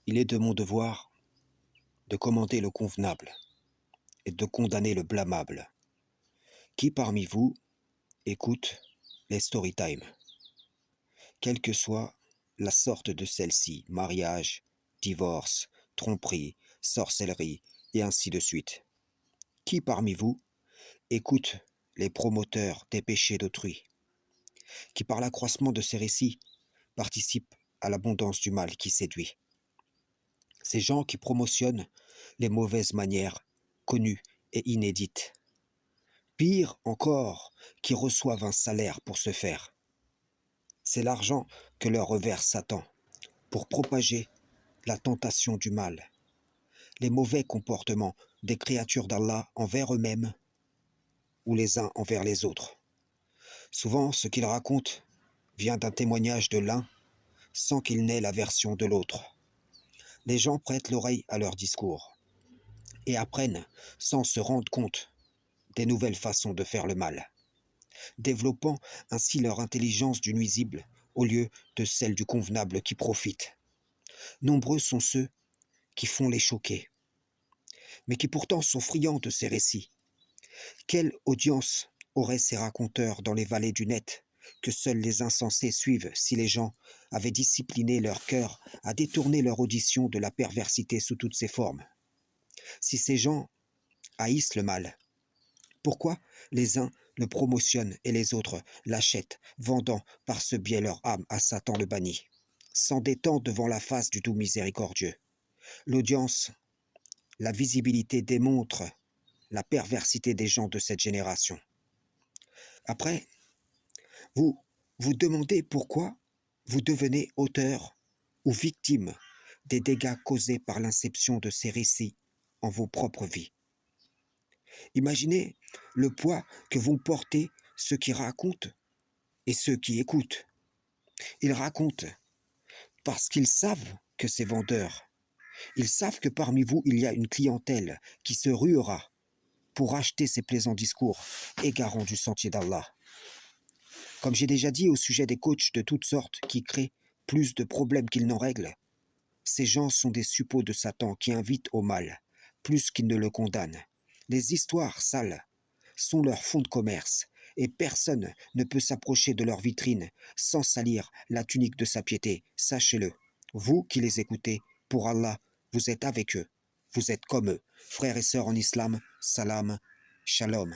Il est de mon devoir de commander le convenable et de condamner le blâmable. Qui parmi vous écoute les story time, quelle que soit la sorte de celle-ci, mariage, divorce, tromperie, sorcellerie, et ainsi de suite. Qui parmi vous écoute les promoteurs des péchés d'autrui, qui par l'accroissement de ces récits participent à l'abondance du mal qui séduit? Ces gens qui promotionnent les mauvaises manières connues et inédites. Pire encore, qui reçoivent un salaire pour ce faire. C'est l'argent que leur reverse Satan pour propager la tentation du mal, les mauvais comportements des créatures d'Allah envers eux-mêmes ou les uns envers les autres. Souvent, ce qu'ils racontent vient d'un témoignage de l'un sans qu'il n'ait la version de l'autre. Les gens prêtent l'oreille à leurs discours et apprennent sans se rendre compte des nouvelles façons de faire le mal, développant ainsi leur intelligence du nuisible au lieu de celle du convenable qui profite. Nombreux sont ceux qui font les choquer, mais qui pourtant sont friands de ces récits. Quelle audience auraient ces raconteurs dans les vallées du net que seuls les insensés suivent si les gens avaient discipliné leur cœur à détourner leur audition de la perversité sous toutes ses formes? Si ces gens haïssent le mal, pourquoi les uns le promotionnent et les autres l'achètent, vendant par ce biais leur âme à Satan le banni, s'endettant devant la face du tout miséricordieux? L'audience, la visibilité démontre la perversité des gens de cette génération. Après, vous vous demandez pourquoi vous devenez auteur ou victime des dégâts causés par l'inception de ces récits en vos propres vies. Imaginez le poids que vont porter ceux qui racontent et ceux qui écoutent. Ils racontent parce qu'ils savent que c'est vendeur. Ils savent que parmi vous, il y a une clientèle qui se ruera pour acheter ces plaisants discours égarants du sentier d'Allah. Comme j'ai déjà dit au sujet des coachs de toutes sortes qui créent plus de problèmes qu'ils n'en règlent, ces gens sont des suppôts de Satan qui invitent au mal, plus qu'ils ne le condamnent. Les histoires sales sont leur fonds de commerce, et personne ne peut s'approcher de leur vitrine sans salir la tunique de sa piété. Sachez-le, vous qui les écoutez, pour Allah, vous êtes avec eux, vous êtes comme eux, frères et sœurs en islam, salam, shalom.